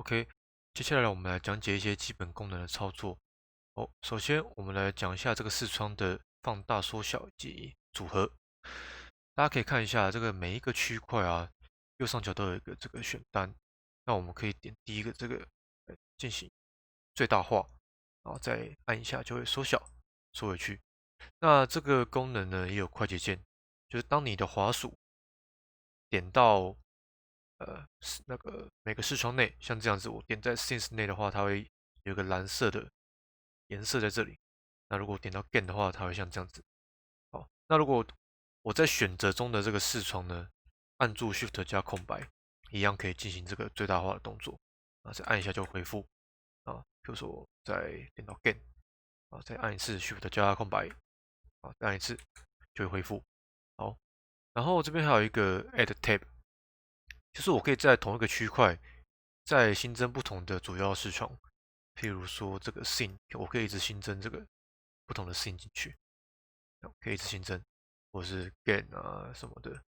OK，接下来我们来讲解一些基本功能的操作。首先我们来讲一下这个视窗的放大、缩小以及组合。大家可以看一下这个每一个区块啊，右上角都有一个这个选单。那我们可以点第一个这个进行最大化，然后再按一下就会缩小，缩回去。那这个功能呢也有快捷键，就是当你的滑鼠点到那个每个视窗内，像这样子，我点在 Scenes 内的话，它会有一个蓝色的颜色在这里。那如果点到 Gain 的话，它会像这样子。好，那如果我在选择中的这个视窗呢，按住 Shift 加空白，一样可以进行这个最大化的动作。啊，再按一下就恢复。啊，比如说我再点到 Gain，啊，再按一次 Shift 加空白，啊，再按一次就会恢复。好，然后这边还有一个 Add Tab。就是我可以在同一个区块再新增不同的主要视窗，譬如说这个 scene，我可以一直新增这个不同的 scene 进去，可以一直新增，或是 gain 啊什么的。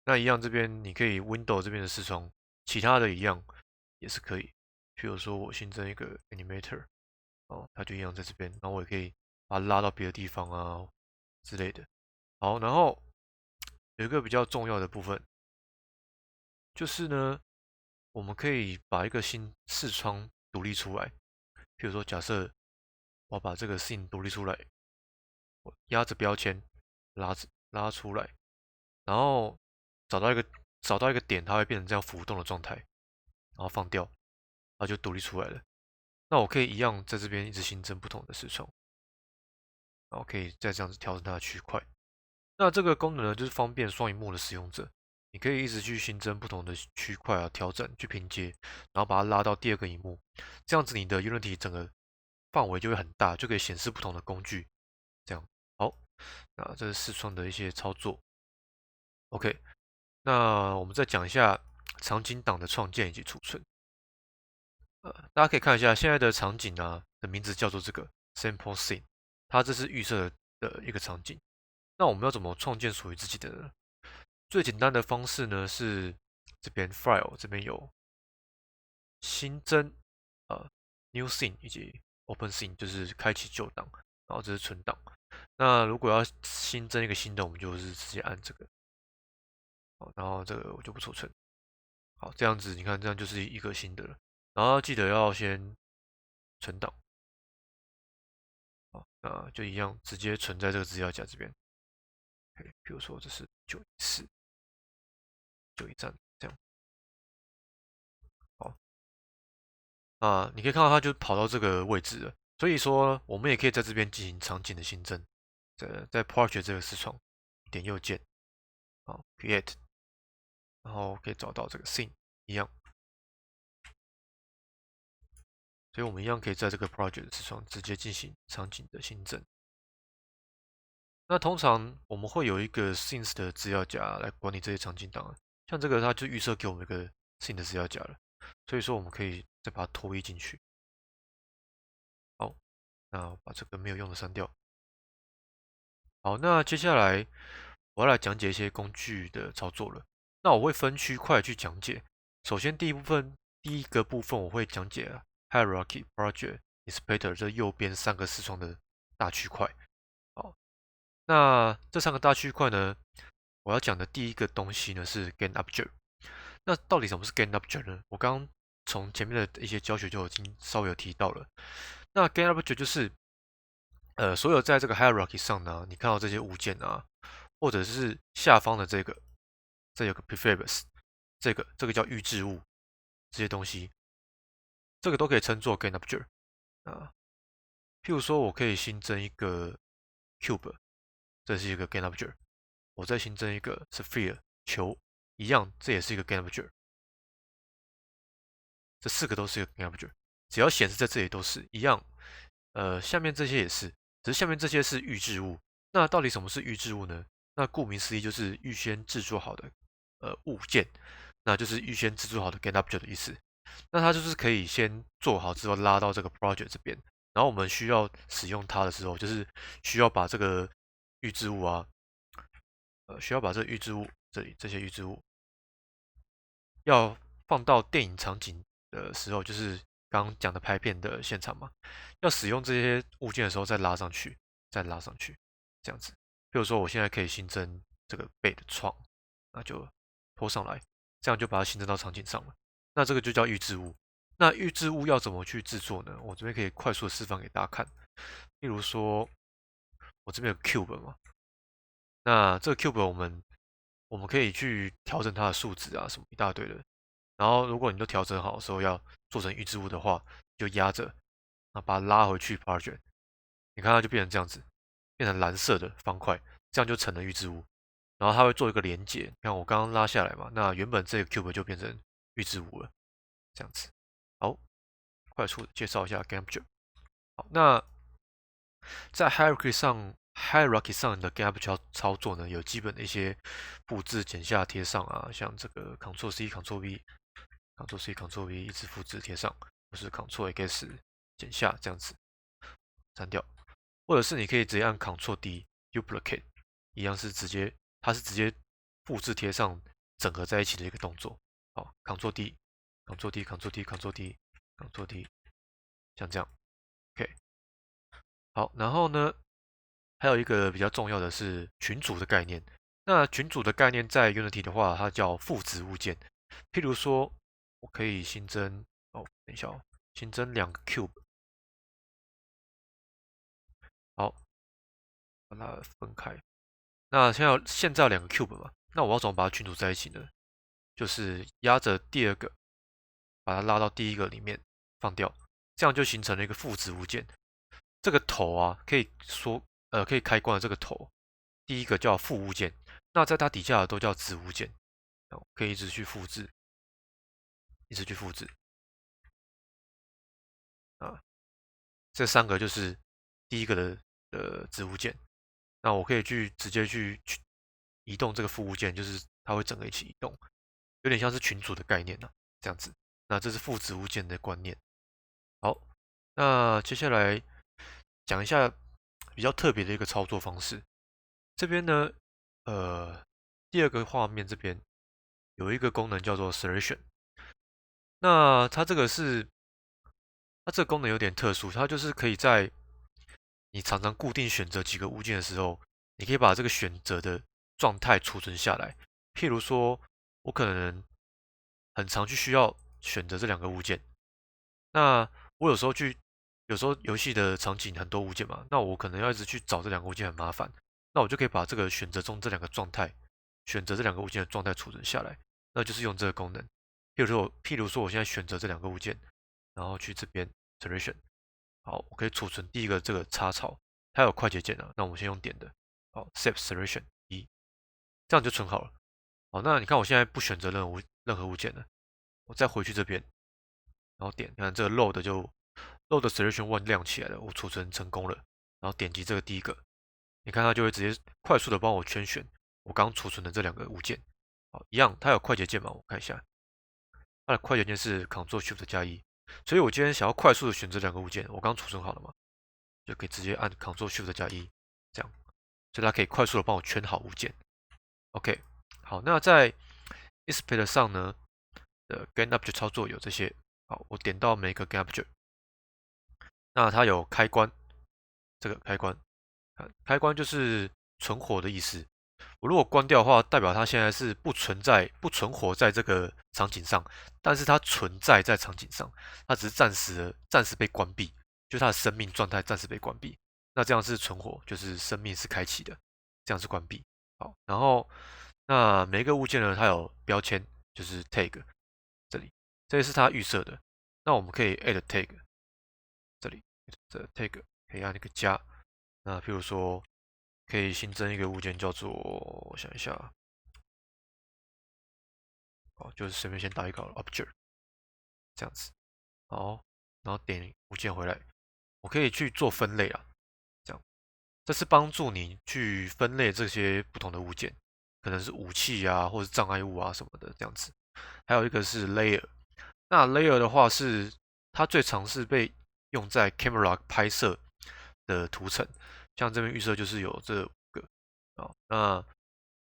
那一样这边你可以 window 这边的视窗，其他的一样也是可以。譬如说我新增一个 animator，它就一样在这边，然后我也可以把它拉到别的地方啊之类的。好，然后有一个比较重要的部分，就是呢，我们可以把一个新视窗独立出来。譬如说，假设我把这个 scene 独立出来，我压着标签拉出来，然后找到一个找到一个点，它会变成这样浮动的状态，然后放掉，它就独立出来了。那我可以一样在这边一直新增不同的视窗，然后可以再这样子调整它的区块。那这个功能呢，就是方便双荧幕的使用者，你可以一直去新增不同的区块啊，调整去拼接，然后把它拉到第二个荧幕，这样子你的 Unity 整个范围就会很大，就可以显示不同的工具。这样，好，那这是视窗的一些操作。OK，那我们再讲一下场景档的创建以及储存。大家可以看一下现在的场景啊的名字叫做这个 Sample Scene，它这是预设的一个场景。那我们要怎么创建属于自己的呢？最简单的方式呢是这边 File 这边有新增New Scene 以及 Open Scene，就是开启旧档，然后这是存档。那如果要新增一个新的，我们就是直接按这个，好，然后这个我就不储存。好，这样子你看，这样就是一个新的了。然后记得要先存档，好，那就一样直接存在这个资料夹这边。比如说这是914、913这样。好，啊，你可以看到它就跑到这个位置了。所以说，我们也可以在这边进行场景的新增。在 Portrait 这个视窗，点右键，好，Create，然后可以找到这个 Scene 一样。所以我们一样可以在这个 Project 的视窗直接进行场景的新增。那通常我们会有一个 Scenes 的资料夹来管理这些场景档案，像这个它就预设给我们一个 Scene 的资料夹了，所以说我们可以再把它拖移进去。好，那把这个没有用的删掉。好，那接下来我要来讲解一些工具的操作了。那我会分区块去讲解。首先第一个部分我会讲解 Hierarchy、Project、Inspector 这右边三个视窗的大区块。好，那这三个大区块呢，我要讲的第一个东西呢是 Gain Object。那到底什么是 Gain Object 呢？我刚刚从前面的一些教学就已经稍微有提到了。那 Gain Object 就是所有在这个 hierarchy 上呢，你看到这些物件啊，或者是下方的这有个 prefabs，这个叫预置物，这些东西，这个都可以称作 Gain Object 啊。譬如说，我可以新增一个 cube，这是一个 Gain Object。我再新增一个 sphere 球，一样，这也是一个 Gain Object。这四个都是一个 Gain Object，只要显示在这里都是一样。下面这些也是，只是下面这些是预置物。那到底什么是预置物呢？那顾名思义就是预先制作好的物件，那就是预先制作好的 Gain Object 的意思。那它就是可以先做好之后拉到这个 project 这边，然后我们需要使用它的时候，就是需要把这个预置物啊，需要把这个预置物这里这些预置物要放到电影场景的时候，就是刚刚讲的拍片的现场嘛，要使用这些物件的时候再拉上去，再拉上去，这样子。比如说我现在可以新增这个背的窗，那就拖上来，这样就把它新增到场景上了。那这个就叫预置物。那预置物要怎么去制作呢？我这边可以快速的示范给大家看。例如说，我这边有 cube 嘛，那这个 cube 我们可以去调整它的数值啊，什么一大堆的。然后如果你都调整好的时候要做成预置物的话，就压着，啊把它拉回去 project，你看它就变成这样子，变成蓝色的方块，这样就成了预置物。然后它会做一个连接，你看我刚刚拉下来嘛，那原本这个 cube 就变成预置物了，这样子。好，快速的介绍一下 Gamepture。好，那在 hierarchy 上的 Gamepture 操作呢，有基本的一些复制、剪下、贴上啊，像这个 Ctrl C、Ctrl V、Ctrl C、Ctrl V 一直复制贴上，或是 Ctrl X 剪下这样子删掉，或者是你可以直接按 Ctrl D Duplicate，一样是直接它是直接复制贴上整合在一起的一个动作。好，Ctrl D、Ctrl D、Ctrl D、Ctrl D、Ctrl D，像这样。OK，好，然后呢，还有一个比较重要的是群组的概念。那群组的概念在 Unity 的话，它叫父子物件。譬如说，我可以新增等一下哦，新增2个 cube，好，把它分开。那现在有2个 cube 嘛，那我要怎么把它群组在一起呢？就是压着第二个，把它拉到第一个里面放掉，这样就形成了一个父子物件。这个头啊，可以开关的这个头，第一个叫父物件，那在它底下的都叫子物件，可以一直去复制，一直去复制啊。这3个就是第一个的子物件，那我可以直接去移动这个父物件，就是它会整个一起移动，有点像是群组的概念呢，这样子。那这是父子物件的观念。好，那接下来讲一下比较特别的一个操作方式。这边呢，第二个画面这边有一个功能叫做 Selection。那它这个功能有点特殊，它就是可以在你常常固定选择几个物件的时候，你可以把这个选择的状态储存下来。譬如说，我可能很常去需要选择这2个物件，那我有时候游戏的场景很多物件嘛，那我可能要一直去找这2个物件很麻烦，那我就可以把这个选择中这2个状态，选择这2个物件的状态储存下来，那就是用这个功能。譬如说我现在选择这2个物件，然后去这边 selection，好，我可以储存第一个这个插槽，它有快捷键啊，那我们先用点的，好，save selection 1，这样就存好了。好，那你看我现在不选择任何物件了，我再回去这边，然后点，看这个 load selection one 亮起来了，我储存成功了。然后点击这个第一个，你看它就会直接快速的帮我圈选我刚储存的这2个物件。好，一样，它有快捷键嘛？我看一下，它的快捷键是 Ctrl Shift 加1，所以我今天想要快速的选这2个物件，我刚储存好了嘛，就可以直接按 Ctrl Shift 加1，这样，所以它可以快速的帮我圈好物件。OK，好，那在 Display 上呢的 GainObject 操作有这些。好，我点到每个 GainObject，那它有开关，这个开关，开关就是存活的意思。我如果关掉的话，代表它现在是不存活在这个场景上，但是它存在在场景上，它只是暂时被关闭，就是它的生命状态暂时被关闭。那这样是存活，就是生命是开启的，这样是关闭。好，然后那每一个物件呢，它有标签，就是 tag，这里，这里是它预设的。那我们可以 add tag，这里这 tag 可以按那个加。那譬如说，可以新增一个物件叫做，我想一下，哦，就是随便先打一个 object 这样子，好，然后点物件回来，我可以去做分类啊，这样，这是帮助你去分类这些不同的物件，可能是武器啊，或者是障碍物啊什么的这样子。还有一个是 layer，那 layer 的话是它最常是被用在 camera 拍摄的图层，像这边预设就是有这5个啊。那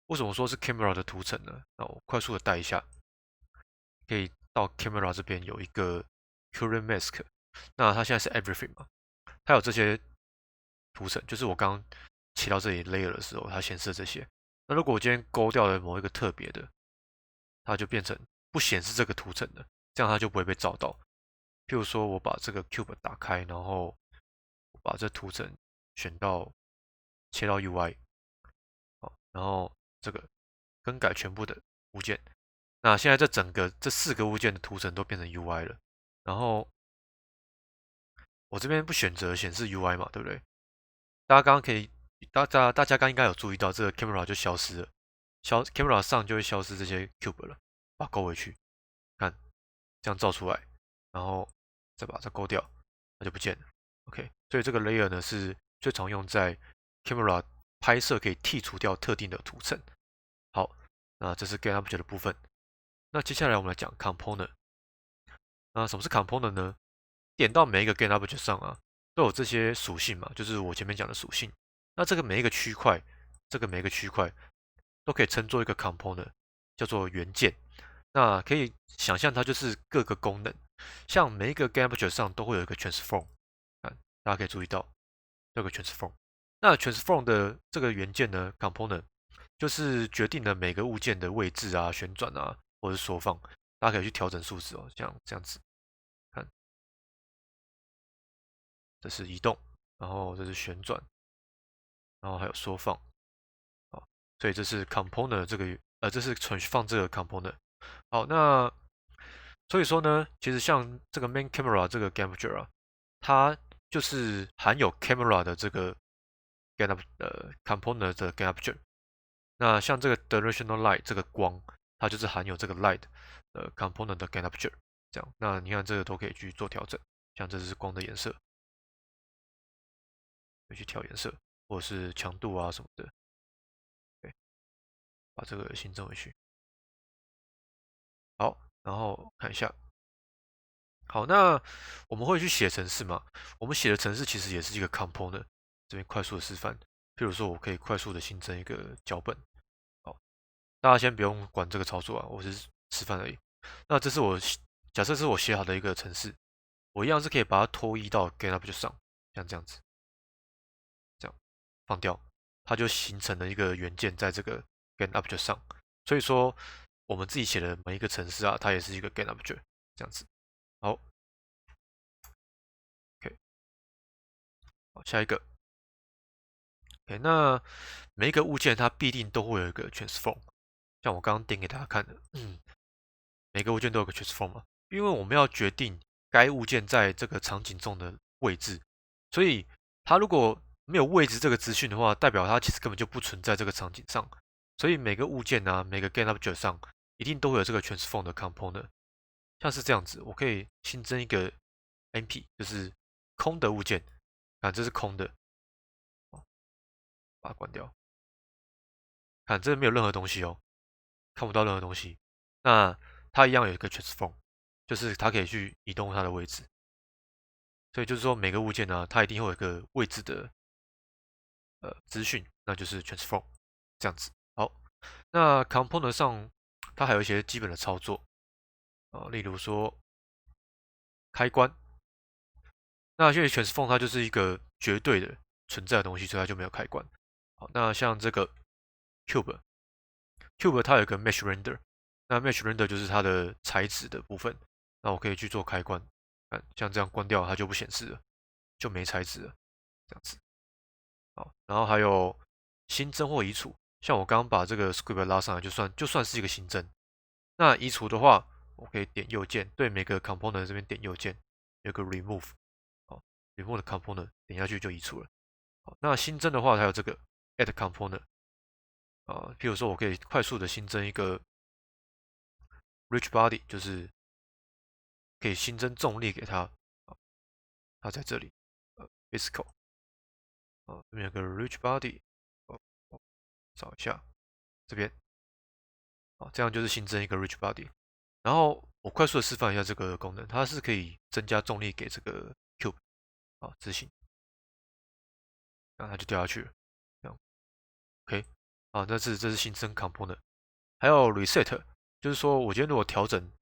为什么说是 camera 的图层呢？那我快速的带一下，可以到 camera 这边有一个 current mask，那它现在是 everything 嘛，它有这些图层，就是我刚刚切到这里 layer 的时候，它显示这些。那如果我今天勾掉了某一个特别的，它就变成不显示这个图层的，这样它就不会被照到。譬如说我把这个 cube 打开，然后把这图层选到切到 UI，好，然后这个更改全部的物件。那现在这4个物件的图层都变成 UI 了，然后我这边不选择显示 UI 嘛，对不对？大家刚刚可以，大家刚应该有注意到，这个 camera 就消失了，camera 上就会消失这些 cube 了，把它勾回去，看这样照出来，然后再把它勾掉，它就不见了。OK，所以这个 layer 呢是最常用在 camera 拍摄可以剔除掉特定的图层。好，那这是 Gain Object 的部分。那接下来我们来讲 Component。那什么是 Component 呢？点到每一个 Gain Object 上啊，都有这些属性嘛，就是我前面讲的属性。那这个每一个区块，都可以称作一个 Component，叫做元件。那可以想象它就是各个功能，像每一个 Gain Object 上都会有一个 Transform，大家可以注意到这个 Transform。那 Transform 的这个元件呢，Component 就是决定了每个物件的位置啊、旋转啊，或者是缩放，大家可以去调整数值哦，像这样子，看，这是移动，然后这是旋转，然后还有缩放，啊，所以这是 component 这个，这是存放这个 component。好，那所以说呢，其实像这个 main camera 这个 capture 啊，它就是含有 camera 的这个 component 的 capture。那像这个 directional light 这个光，它就是含有这个 light component 的 capture。这样，那你看这个都可以去做调整，像这是光的颜色，可以去调颜色，或者是强度啊什么的，对，把这个新增回去。好，然后看一下。好，那我们会去写程式嘛？我们写的程式其实也是一个 component。这边快速的示范，譬如说我可以快速的新增一个脚本。好，大家先不用管这个操作啊，我是示范而已。那这是假设是我写好的一个程式，我一样是可以把它拖移到 GitHub 上，像这样子，这样放掉，它就形成了一个元件在这个 GitHub 上。所以说，我们自己写的每一个程式啊，它也是一个 GitHub 这样子。好，OK，好，下一个。OK，那每一个物件它必定都会有一个 transform，像我刚刚点给大家看的，每个物件都有个 transform 嘛，因为我们要决定该物件在这个场景中的位置，所以它如果没有位置这个资讯的话，代表它其实根本就不存在这个场景上，所以每个物件啊，每个 Gain Object 上一定都会有这个 transform 的 component，像是这样子，我可以新增一个 NP，就是空的物件，看这是空的，把它关掉。看，这没有任何东西哦，看不到任何东西。那它一样有一个 transform，就是它可以去移动它的位置。所以就是说每个物件呢，它一定会有一个位置的资讯，那就是 transform 这样子。好，那 component 上它还有一些基本的操作啊，例如说开关。那因为 transform 它就是一个绝对的存在的东西，所以它就没有开关。好，那像这个 cube，cube 它有一个 mesh render，那 mesh render 就是它的材质的部分。那我可以去做开关，看像这样关掉它就不显示了，就没材质了，这样子。好，然后还有新增或移除，像我刚刚把这个 script 拉上来，就算是一个新增。那移除的话，我可以点右键，对每个 component 这边点右键，有个 remove，好，remove 的 component 点下去就移除了。好，那新增的话，还有这个 add component，譬如说我可以快速的新增一个 rich body，就是可以新增重力给它，它在这里，physical，这边有个 rich body，哦，找一下这边，这样就是新增一个 rich body。然后我快速的示范一下这个功能，它是可以增加重力给这个 cube，执行，然后它就掉下去了，这样 OK，这是新增 component，还有 reset，就是说我今天如果调整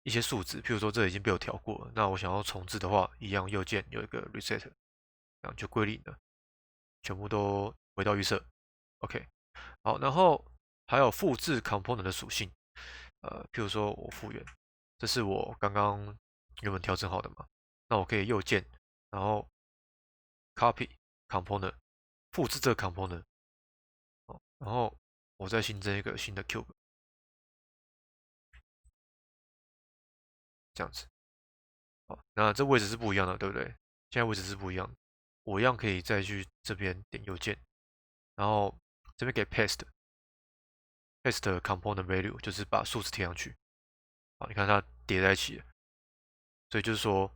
一些数值，譬如说这已经被我调过了，那我想要重置的话，一样右键有一个 reset，这样就归零了，全部都回到预设。OK，好，然后还有复制 component 的属性，譬如说我复原，这是我刚刚原本调整好的嘛，那我可以右键，然后 copy component，复制这个 component，然后我再新增一个新的 cube，这样子。好，那这位置是不一样的，对不对？现在位置是不一样的，我一样可以再去这边点右键，然后这边给 paste component value，就是把数字贴上去。好，你看它叠在一起了，所以就是说，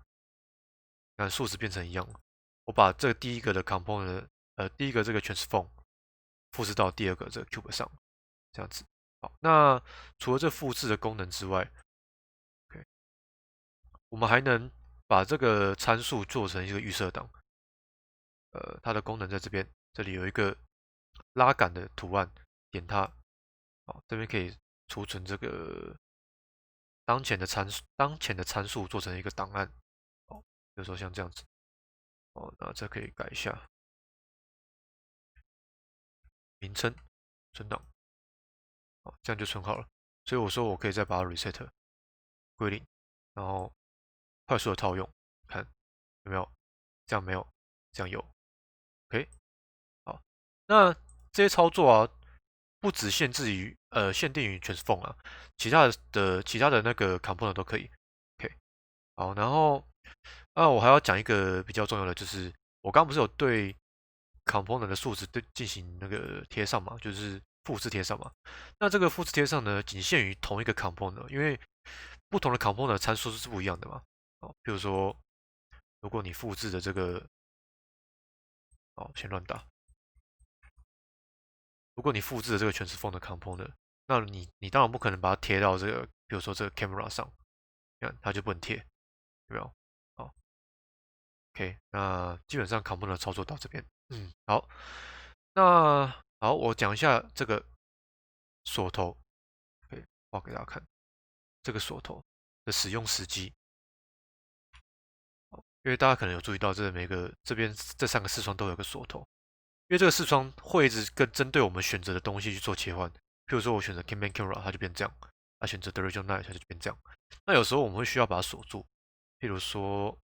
看数值变成一样了。我把这个第一个的 component，第一个这个 transform 复制到第二个这个 cube 上，这样子。好，那除了这复制的功能之外，OK，我们还能把这个参数做成一个预设档。它的功能在这边，这里有一个拉杆的图案，点它，好，这边可以储存这个当前的参数做成一个档案，哦，比如说像这样子，哦，那这可以改一下名称，存档，好，这样就存好了。所以我说我可以再把它 reset 归零，然后快速的套用，看有没有？这样没有，这样有，OK。好，那这些操作啊，不只限定于 transform 啊，其他的那个 component 都可以。OK，好，然后我还要讲一个比较重要的，就是我刚刚不是有对 component 的数值进行那个贴上嘛，就是复制贴上嘛。那这个复制贴上呢，仅限于同一个 component，因为不同的 component 的参数是不一样的嘛。哦，比如说，如果你复制的这个，哦，先乱打。如果你复制了这个全是 phone 的 component，那你当然不可能把它贴到这个，比如说这个 camera 上，那它就不能贴，有没有？好，OK，那基本上 component 操作到这边，好，那好，我讲一下这个锁头，可以画给大家看，这个锁头的使用时机，因为大家可能有注意到，这边这3个视窗都有个锁头，因为这个视窗会一直跟针对我们选择的东西去做切换。譬如说我选择 Camera Camera，它就变这样；它选择 Direction Light，它就变这样。那有时候我们会需要把它锁住，譬如说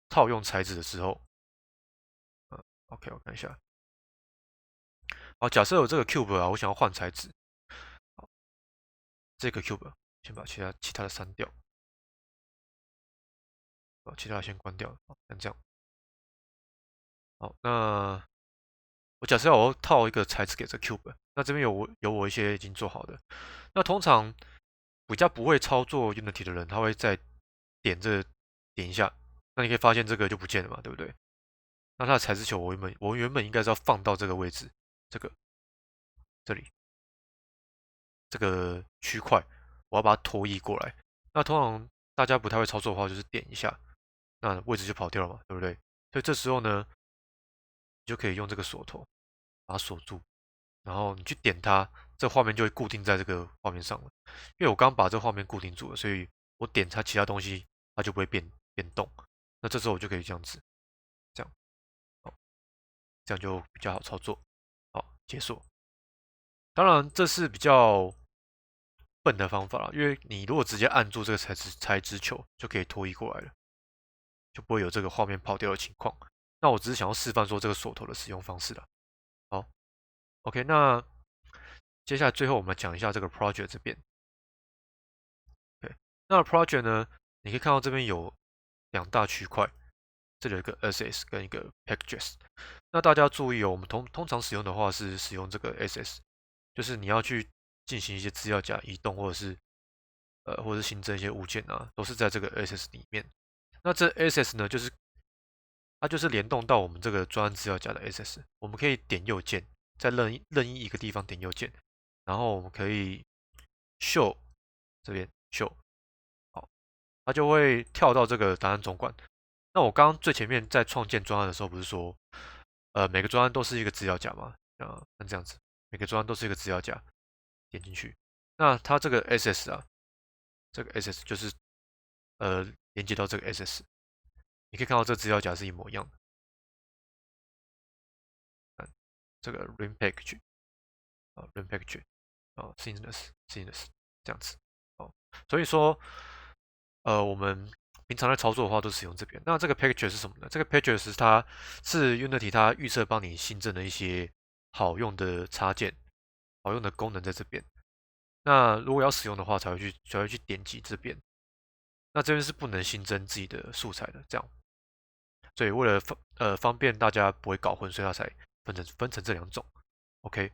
套用材质的时候，OK，我看一下。好，假设有这个 Cube 啊，我想要换材质，好，这个 Cube 先把其他的删掉，把其他的先关掉，好，像这样。好，那我假设要我套一个材质给这 Cube，那这边有我一些已经做好的。那通常比较不会操作 Unity 的人，他会再点一下，那你可以发现这个就不见了嘛，对不对？那它的材质球我原本应该是要放到这个位置，这里这个区块，我要把它拖移过来。那通常大家不太会操作的话，就是点一下，那位置就跑掉了嘛，对不对？所以这时候呢，你就可以用这个锁头把它锁住，然后你去点它，这画面就会固定在这个画面上了。因为我刚刚把这画面固定住了，所以我点它其他东西，它就不会变动。那这时候我就可以这样子，这样，好，这样就比较好操作。好，解锁。当然这是比较笨的方法了，因为你如果直接按住这个材质球，就可以拖移过来了，就不会有这个画面跑掉的情况。那我只是想要示范说这个锁头的使用方式了。好，OK，那接下来最后我们讲一下这个 project 这边。对，那 project 呢，你可以看到这边有2大区块，这里有一个 SS 跟一个 packages。那大家注意哦，我们通常使用的话是使用这个 SS，就是你要去进行一些资料夹移动，或者是新增一些物件啊，都是在这个 SS 里面。那这 SS 呢，它就是联动到我们这个专案资料夹的 SS，我们可以点右键，在任意一个地方点右键，然后我们可以 show 这边 show，好，它就会跳到这个档案总管。那我刚刚最前面在创建专案的时候，不是说，每个专案都是一个资料夹吗？那这样子，每个专案都是一个资料夹，点进去，那它这个 SS 啊，这个 SS 就是连接到这个 SS，你可以看到这资料夹是一模一样的。这个 rim package 啊，rim package 啊，seamless 这样子哦。所以说，我们平常在操作的话都使用这边。那这个 package 是什么呢？这个 package 它是 Unity 它预设帮你新增的一些好用的插件、好用的功能在这边。那如果要使用的话，才会去点击这边。那这边是不能新增自己的素材的，这样。所以为了方便大家不会搞混，所以它才分成这两种。OK，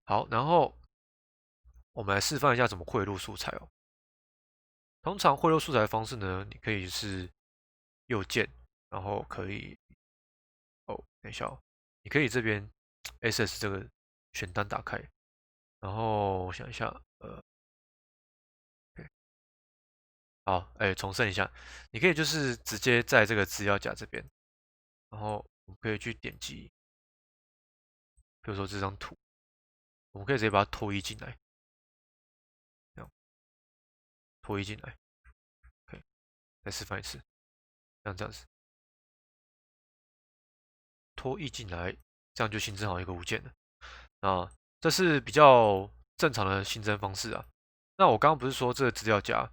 好，然后我们来示范一下怎么汇入素材哦。通常汇入素材的方式呢，你可以是右键，然后可以等一下哦，你可以这边 SS 这个选单打开，然后我想一下，OK，好，重申一下，你可以就是直接在这个资料夹这边，然后我们可以去点击，比如说这张图，我们可以直接把它拖移进来，这样拖移进来，OK，再示范一次，像这样子拖移进来，这样就新增好一个物件了。啊，这是比较正常的新增方式啊。那我刚刚不是说这个资料夹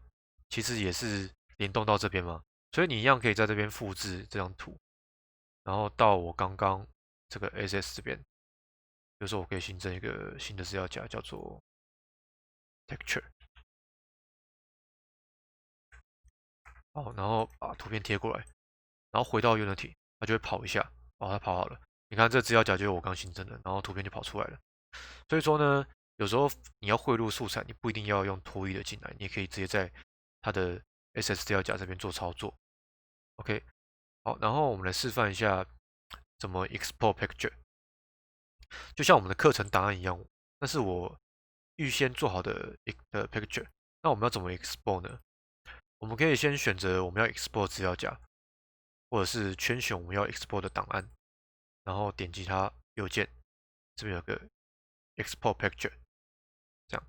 其实也是联动到这边吗？所以你一样可以在这边复制这张图，然后到我刚刚这个 SS 这边，比如说我可以新增一个新的资料夹，叫做 texture，好，然后把图片贴过来，然后回到 Unity，它就会跑一下，哦，它跑好了。你看这资料夹就是我刚新增的，然后图片就跑出来了。所以说呢，有时候你要汇入素材，你不一定要用拖移的进来，你也可以直接在它的 SS 资料夹这边做操作。OK，好，然后我们来示范一下怎么 export picture，就像我们的课程档案一样，那是我预先做好的picture。那我们要怎么 export 呢？我们可以先选择我们要 export 资料夹，或者是圈选我们要 export 的档案，然后点击它右键，这边有个 export picture，这样，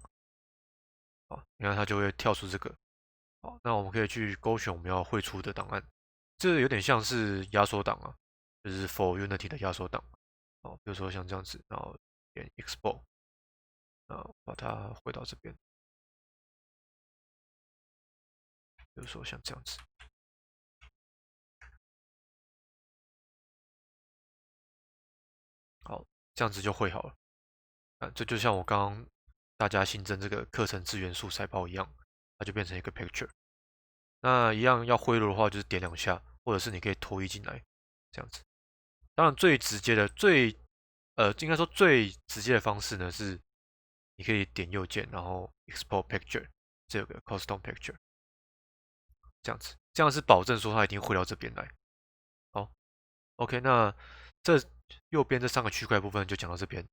好，你看它就会跳出这个。好，那我们可以去勾选我们要汇出的档案，这有点像是压缩档啊，就是 for Unity 的压缩档。好，比如说像这样子，然后点 export，然后把它汇到这边，比如说像这样子，好，这样子就汇好了。这就像我刚刚大家新增这个课程资源素材包一样，它就变成一个 picture。那一样要汇入的话，就是点两下，或者是你可以拖移进来，这样子。当然，最直接的、应该说最直接的方式呢，是你可以点右键，然后 export picture，这个 custom picture，这样子，这样是保证说它一定汇到这边来。好，OK，那这右边这3个区块部分就讲到这边。